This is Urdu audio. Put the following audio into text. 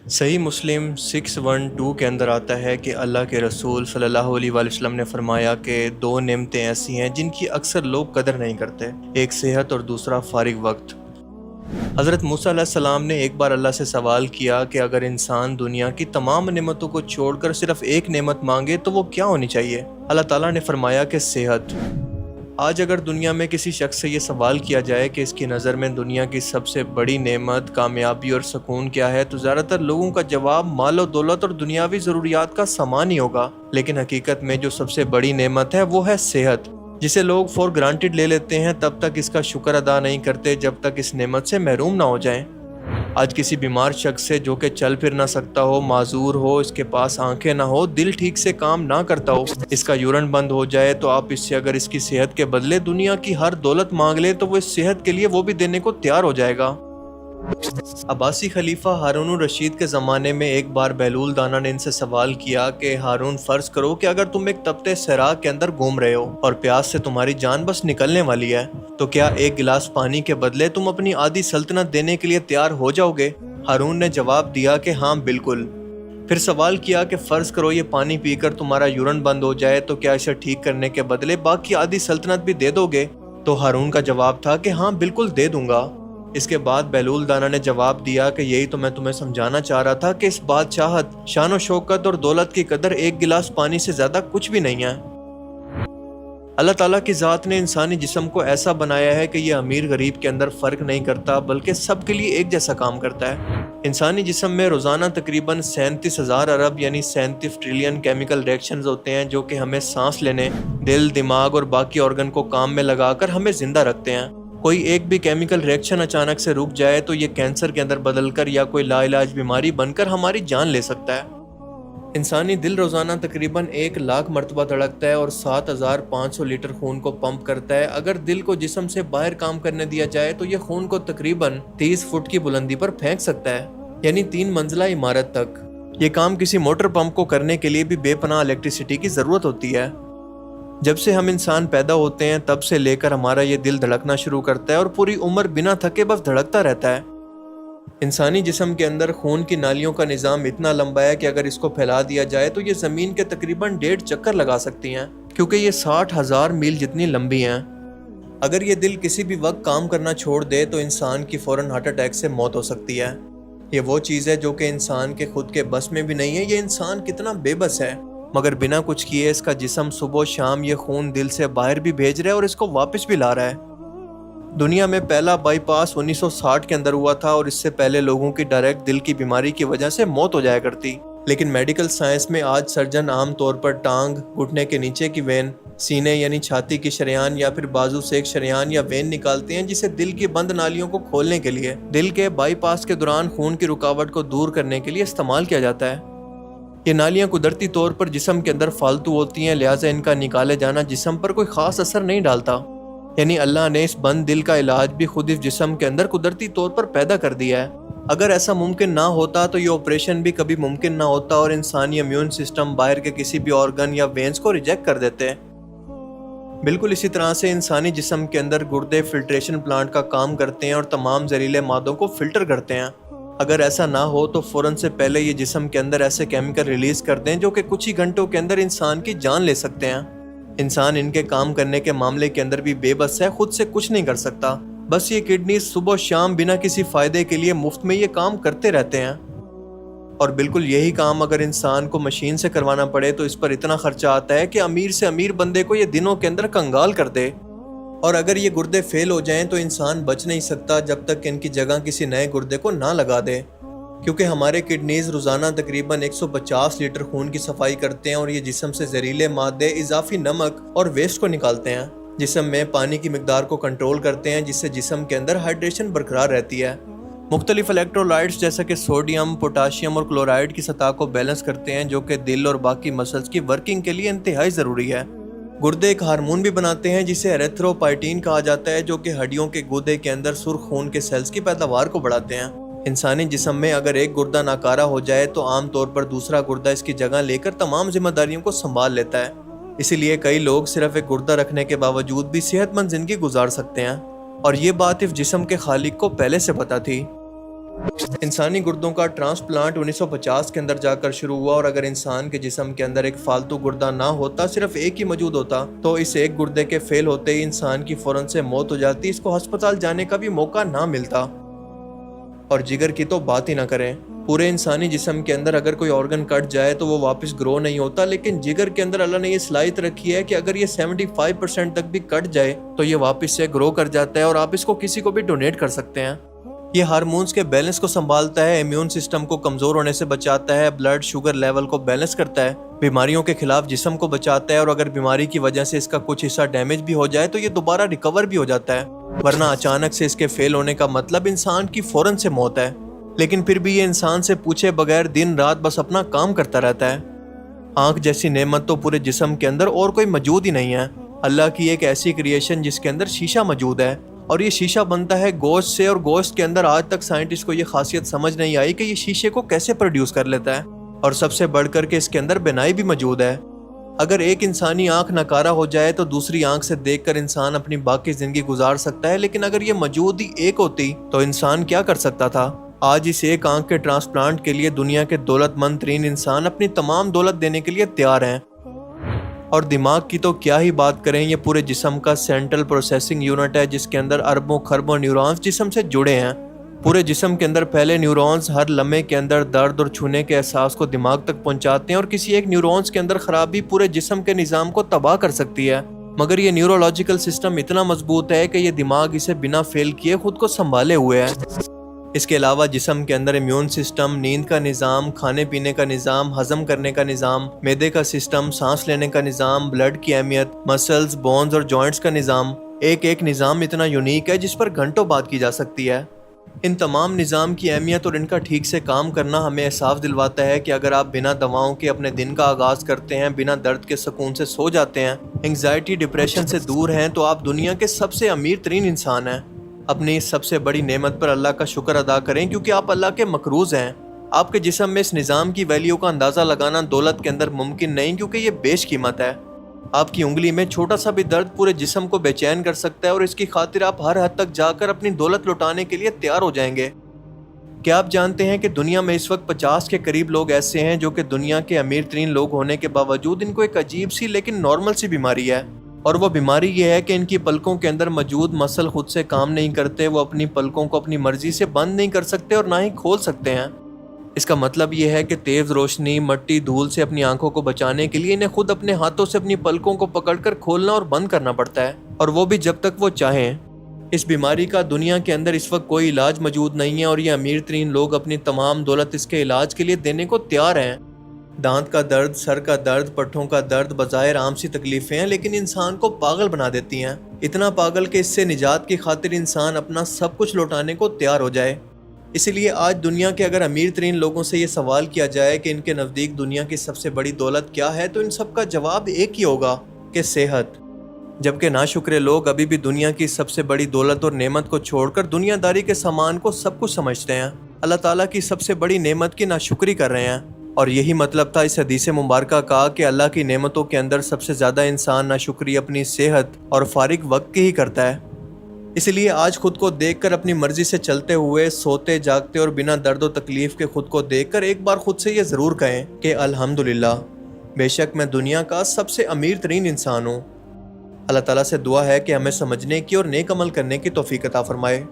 صحیح مسلم 612 کے اندر آتا ہے کہ اللہ کے رسول صلی اللہ علیہ وآلہ وسلم نے فرمایا کہ دو نعمتیں ایسی ہیں جن کی اکثر لوگ قدر نہیں کرتے، ایک صحت اور دوسرا فارغ وقت۔ حضرت موسیٰ علیہ السلام نے ایک بار اللہ سے سوال کیا کہ اگر انسان دنیا کی تمام نعمتوں کو چھوڑ کر صرف ایک نعمت مانگے تو وہ کیا ہونی چاہیے؟ اللہ تعالیٰ نے فرمایا کہ صحت۔ آج اگر دنیا میں کسی شخص سے یہ سوال کیا جائے کہ اس کی نظر میں دنیا کی سب سے بڑی نعمت، کامیابی اور سکون کیا ہے، تو زیادہ تر لوگوں کا جواب مال و دولت اور دنیاوی ضروریات کا سامان ہی ہوگا۔ لیکن حقیقت میں جو سب سے بڑی نعمت ہے وہ ہے صحت، جسے لوگ فور گرانٹیڈ لے لیتے ہیں تب تک اس کا شکر ادا نہیں کرتے جب تک اس نعمت سے محروم نہ ہو جائیں۔ آج کسی بیمار شخص سے جو کہ چل پھر نہ سکتا ہو، معذور ہو، اس کے پاس آنکھیں نہ ہو، دل ٹھیک سے کام نہ کرتا ہو، اس کا یورین بند ہو جائے، تو آپ اس سے اگر اس کی صحت کے بدلے دنیا کی ہر دولت مانگ لے تو وہ اس صحت کے لیے وہ بھی دینے کو تیار ہو جائے گا۔ عباسی خلیفہ ہارون الرشید کے زمانے میں ایک بار بہلول دانا نے ان سے سوال کیا کہ ہارون، فرض کرو کہ اگر تم ایک تپتے صحرا کے اندر گھوم رہے ہو اور پیاس سے تمہاری جان بس نکلنے والی ہے، تو کیا ایک گلاس پانی کے بدلے تم اپنی آدھی سلطنت دینے کے لیے تیار ہو جاؤ گے؟ ہارون نے جواب دیا کہ ہاں بالکل۔ پھر سوال کیا کہ فرض کرو یہ پانی پی کر تمہارا یورین بند ہو جائے تو کیا اسے ٹھیک کرنے کے بدلے باقی آدھی سلطنت بھی دے دو گے؟ تو ہارون کا جواب تھا کہ ہاں بالکل دے دوں گا۔ اس کے بعد بہلول دانا نے جواب دیا کہ یہی تو میں تمہیں سمجھانا چاہ رہا تھا کہ اس بادشاہت، شان و شوکت اور دولت کی قدر ایک گلاس پانی سے زیادہ کچھ بھی نہیں ہے۔ اللہ تعالیٰ کی ذات نے انسانی جسم کو ایسا بنایا ہے کہ یہ امیر غریب کے اندر فرق نہیں کرتا، بلکہ سب کے لیے ایک جیسا کام کرتا ہے۔ انسانی جسم میں روزانہ تقریباً 37,000 ارب یعنی 37 ٹریلین کیمیکل ریئیکشنز ہوتے ہیں جو کہ ہمیں سانس لینے، دل، دماغ اور باقی آرگن کو کام میں لگا کر ہمیں زندہ رکھتے ہیں۔ کوئی ایک بھی کیمیکل ریئیکشن اچانک سے رک جائے تو یہ کینسر کے اندر بدل کر یا کوئی لا علاج بیماری بن کر ہماری جان لے سکتا ہے۔ انسانی دل روزانہ تقریباً 1,00,000 مرتبہ دھڑکتا ہے اور 7,500 لیٹر خون کو پمپ کرتا ہے۔ اگر دل کو جسم سے باہر کام کرنے دیا جائے تو یہ خون کو تقریباً 30 فٹ کی بلندی پر پھینک سکتا ہے، یعنی 3 منزلہ عمارت تک۔ یہ کام کسی موٹر پمپ کو کرنے کے لیے بھی بے پناہ الیکٹریسٹی کی ضرورت ہوتی ہے۔ جب سے ہم انسان پیدا ہوتے ہیں تب سے لے کر ہمارا یہ دل دھڑکنا شروع کرتا ہے اور پوری عمر بنا تھکے بس دھڑکتا رہتا ہے۔ انسانی جسم کے اندر خون کی نالیوں کا نظام اتنا لمبا ہے کہ اگر اس کو پھیلا دیا جائے تو یہ زمین کے تقریباً 1.5 چکر لگا سکتی ہیں، کیونکہ یہ 60,000 میل جتنی لمبی ہیں۔ اگر یہ دل کسی بھی وقت کام کرنا چھوڑ دے تو انسان کی فوراً ہارٹ اٹیک سے موت ہو سکتی ہے۔ یہ وہ چیز ہے جو کہ انسان کے خود کے بس میں بھی نہیں ہے۔ یہ انسان کتنا بے بس ہے، مگر بنا کچھ کیے اس کا جسم صبح و شام یہ خون دل سے باہر بھی بھیج رہا ہے اور اس کو واپس بھی لا رہا ہے۔ دنیا میں پہلا بائی پاس 1960 کے اندر ہوا تھا اور اس سے پہلے لوگوں کی ڈائریکٹ دل کی بیماری کی وجہ سے موت ہو جایا کرتی، لیکن میڈیکل سائنس میں آج سرجن عام طور پر ٹانگ، گھٹنے کے نیچے کی وین، سینے یعنی چھاتی کی شریان یا پھر بازو سے ایک شریان یا وین نکالتے ہیں جسے دل کی بند نالیوں کو کھولنے کے لیے دل کے بائی پاس کے دوران خون کی رکاوٹ کو دور کرنے کے لیے استعمال کیا جاتا ہے۔ یہ نالیاں قدرتی طور پر جسم کے اندر فالتو ہوتی ہیں، لہٰذا ان کا نکالے جانا جسم پر کوئی خاص اثر نہیں ڈالتا، یعنی اللہ نے اس بند دل کا علاج بھی خود اس جسم کے اندر قدرتی طور پر پیدا کر دیا ہے۔ اگر ایسا ممکن نہ ہوتا تو یہ آپریشن بھی کبھی ممکن نہ ہوتا اور انسانی امیون سسٹم باہر کے کسی بھی آرگن یا وینز کو ریجیکٹ کر دیتے۔ بالکل اسی طرح سے انسانی جسم کے اندر گردے فلٹریشن پلانٹ کا کام کرتے ہیں اور تمام زہریلے مادوں کو فلٹر کرتے ہیں۔ اگر ایسا نہ ہو تو فوراً سے پہلے یہ جسم کے اندر ایسے کیمیکل ریلیز کر دیں جو کہ کچھ ہی گھنٹوں کے اندر انسان کی جان لے سکتے ہیں۔ انسان ان کے کام کرنے کے معاملے کے اندر بھی بے بس ہے، خود سے کچھ نہیں کر سکتا، بس یہ کڈنیز صبح و شام بنا کسی فائدے کے لیے مفت میں یہ کام کرتے رہتے ہیں۔ اور بالکل یہی کام اگر انسان کو مشین سے کروانا پڑے تو اس پر اتنا خرچہ آتا ہے کہ امیر سے امیر بندے کو یہ دنوں کے اندر کنگال کر دے۔ اور اگر یہ گردے فیل ہو جائیں تو انسان بچ نہیں سکتا جب تک ان کی جگہ کسی نئے گردے کو نہ لگا دے، کیونکہ ہمارے کڈنیز روزانہ تقریباً 150 لیٹر خون کی صفائی کرتے ہیں اور یہ جسم سے زہریلے مادے، اضافی نمک اور ویسٹ کو نکالتے ہیں، جسم میں پانی کی مقدار کو کنٹرول کرتے ہیں، جس سے جسم کے اندر ہائیڈریشن برقرار رہتی ہے۔ مختلف الیکٹرولائٹس جیسا کہ سوڈیم، پوٹاشیم اور کلورائڈ کی سطح کو بیلنس کرتے ہیں جو کہ دل اور باقی مسلز کی ورکنگ کے لیے انتہائی ضروری ہے۔ گردے ایک ہارمون بھی بناتے ہیں جسے ایریتھروپائٹین کہا جاتا ہے جو کہ ہڈیوں کے گودے کے اندر سرخ خون کے سیلز کی پیداوار کو بڑھاتے ہیں۔ انسانی جسم میں اگر ایک گردہ ناکارہ ہو جائے تو عام طور پر دوسرا گردہ اس کی جگہ لے کر تمام ذمہ داریوں کو سنبھال لیتا ہے۔ اسی لیے کئی لوگ صرف ایک گردہ رکھنے کے باوجود بھی صحت مند زندگی گزار سکتے ہیں، اور یہ بات اس جسم کے خالق کو پہلے سے پتہ تھی۔ انسانی گردوں کا ٹرانسپلانٹ 1950 کے اندر جا کر شروع ہوا، اور اگر انسان کے جسم کے اندر ایک فالتو گردہ نہ ہوتا، صرف ایک ہی موجود ہوتا، تو اس ایک گردے کے فیل ہوتے ہی انسان کی فوراً سے موت ہو جاتی، اس کو ہسپتال جانے کا بھی موقع نہ ملتا۔ اور جگر کی تو بات ہی نہ کریں، پورے انسانی جسم کے اندر اگر کوئی آرگن کٹ جائے تو وہ واپس گرو نہیں ہوتا، لیکن جگر کے اندر اللہ نے یہ صلاحیت رکھی ہے کہ اگر یہ 75% تک بھی کٹ جائے تو یہ واپس سے گرو کر جاتا ہے، اور آپ اس کو کسی کو بھی ڈونیٹ کر سکتے ہیں۔ یہ ہارمونز کے بیلنس کو سنبھالتا ہے، امیون سسٹم کو کمزور ہونے سے بچاتا ہے، بلڈ شوگر لیول کو بیلنس کرتا ہے، بیماریوں کے خلاف جسم کو بچاتا ہے، اور اگر بیماری کی وجہ سے اس کا کچھ حصہ ڈیمیج بھی ہو جائے تو یہ دوبارہ ریکور بھی ہو جاتا ہے، ورنہ اچانک سے اس کے فیل ہونے کا مطلب انسان کی فوراً سے موت ہے۔ لیکن پھر بھی یہ انسان سے پوچھے بغیر دن رات بس اپنا کام کرتا رہتا ہے۔ آنکھ جیسی نعمت تو پورے جسم کے اندر اور کوئی موجود ہی نہیں ہے، اللہ کی ایک ایسی کریشن جس کے اندر شیشہ موجود ہے، اور یہ شیشہ بنتا ہے گوشت سے، اور گوشت کے اندر آج تک سائنٹسٹ کو یہ خاصیت سمجھ نہیں آئی کہ یہ شیشے کو کیسے پروڈیوس کر لیتا ہے، اور سب سے بڑھ کر کے اس کے اندر بینائی بھی موجود ہے۔ اگر ایک انسانی آنکھ ناکارہ ہو جائے تو دوسری آنکھ سے دیکھ کر انسان اپنی باقی زندگی گزار سکتا ہے، لیکن اگر یہ موجود ہی ایک ہوتی تو انسان کیا کر سکتا تھا؟ آج اس ایک آنکھ کے ٹرانسپلانٹ کے لیے دنیا کے دولت مند ترین انسان اپنی تمام دولت دینے کے لیے تیار ہیں۔ اور دماغ کی تو کیا ہی بات کریں، یہ پورے جسم کا سینٹرل پروسیسنگ یونٹ ہے جس کے اندر اربوں خربوں نیورونز جسم سے جڑے ہیں۔ پورے جسم کے اندر پہلے نیورونز ہر لمحے کے اندر درد اور چھونے کے احساس کو دماغ تک پہنچاتے ہیں، اور کسی ایک نیورونز کے اندر خرابی پورے جسم کے نظام کو تباہ کر سکتی ہے، مگر یہ نیورولوجیکل سسٹم اتنا مضبوط ہے کہ یہ دماغ اسے بنا فیل کیے خود کو سنبھالے ہوئے ہے۔ اس کے علاوہ جسم کے اندر امیون سسٹم، نیند کا نظام، کھانے پینے کا نظام، ہضم کرنے کا نظام، معدے کا سسٹم، سانس لینے کا نظام، بلڈ کی اہمیت، مسلز، بونز اور جوائنٹس کا نظام، ایک نظام اتنا یونیک ہے جس پر گھنٹوں بات کی جا سکتی ہے۔ ان تمام نظام کی اہمیت اور ان کا ٹھیک سے کام کرنا ہمیں احساس دلواتا ہے کہ اگر آپ بنا دواؤں کے اپنے دن کا آغاز کرتے ہیں، بنا درد کے سکون سے سو جاتے ہیں، انگزائٹی ڈپریشن سے دور ہیں، تو آپ دنیا کے سب سے امیر ترین انسان ہیں۔ اپنی اس سب سے بڑی نعمت پر اللہ کا شکر ادا کریں، کیونکہ آپ اللہ کے مقروض ہیں۔ آپ کے جسم میں اس نظام کی ویلیو کا اندازہ لگانا دولت کے اندر ممکن نہیں، کیونکہ یہ بیش قیمت ہے۔ آپ کی انگلی میں چھوٹا سا بھی درد پورے جسم کو بے چین کر سکتا ہے، اور اس کی خاطر آپ ہر حد تک جا کر اپنی دولت لوٹانے کے لیے تیار ہو جائیں گے۔ کیا آپ جانتے ہیں کہ دنیا میں اس وقت 50 کے قریب لوگ ایسے ہیں جو کہ دنیا کے امیر ترین لوگ ہونے کے باوجود ان کو ایک عجیب سی لیکن نارمل سی بیماری ہے، اور وہ بیماری یہ ہے کہ ان کی پلکوں کے اندر موجود مسل خود سے کام نہیں کرتے، وہ اپنی پلکوں کو اپنی مرضی سے بند نہیں کر سکتے اور نہ ہی کھول سکتے ہیں۔ اس کا مطلب یہ ہے کہ تیز روشنی، مٹی، دھول سے اپنی آنکھوں کو بچانے کے لیے انہیں خود اپنے ہاتھوں سے اپنی پلکوں کو پکڑ کر کھولنا اور بند کرنا پڑتا ہے، اور وہ بھی جب تک وہ چاہیں۔ اس بیماری کا دنیا کے اندر اس وقت کوئی علاج موجود نہیں ہے، اور یہ امیر ترین لوگ اپنی تمام دولت اس کے علاج کے لیے دینے کو تیار ہیں۔ دانت کا درد، سر کا درد، پٹھوں کا درد بظاہر عام سی تکلیفیں ہیں، لیکن انسان کو پاگل بنا دیتی ہیں، اتنا پاگل کہ اس سے نجات کی خاطر انسان اپنا سب کچھ لوٹانے کو تیار ہو جائے۔ اسی لیے آج دنیا کے اگر امیر ترین لوگوں سے یہ سوال کیا جائے کہ ان کے نزدیک دنیا کی سب سے بڑی دولت کیا ہے، تو ان سب کا جواب ایک ہی ہوگا کہ صحت۔ جبکہ ناشکرے لوگ ابھی بھی دنیا کی سب سے بڑی دولت اور نعمت کو چھوڑ کر دنیا داری کے سامان کو سب کچھ سمجھتے ہیں، اللہ تعالیٰ کی سب سے بڑی نعمت کی ناشکری کر رہے ہیں۔ اور یہی مطلب تھا اس حدیث مبارکہ کا کہ اللہ کی نعمتوں کے اندر سب سے زیادہ انسان ناشکری اپنی صحت اور فارغ وقت کی ہی کرتا ہے۔ اس لیے آج خود کو دیکھ کر اپنی مرضی سے چلتے ہوئے، سوتے جاگتے اور بنا درد و تکلیف کے خود کو دیکھ کر ایک بار خود سے یہ ضرور کہیں کہ الحمدللہ، بے شک میں دنیا کا سب سے امیر ترین انسان ہوں۔ اللہ تعالیٰ سے دعا ہے کہ ہمیں سمجھنے کی اور نیک عمل کرنے کی توفیق عطا فرمائے۔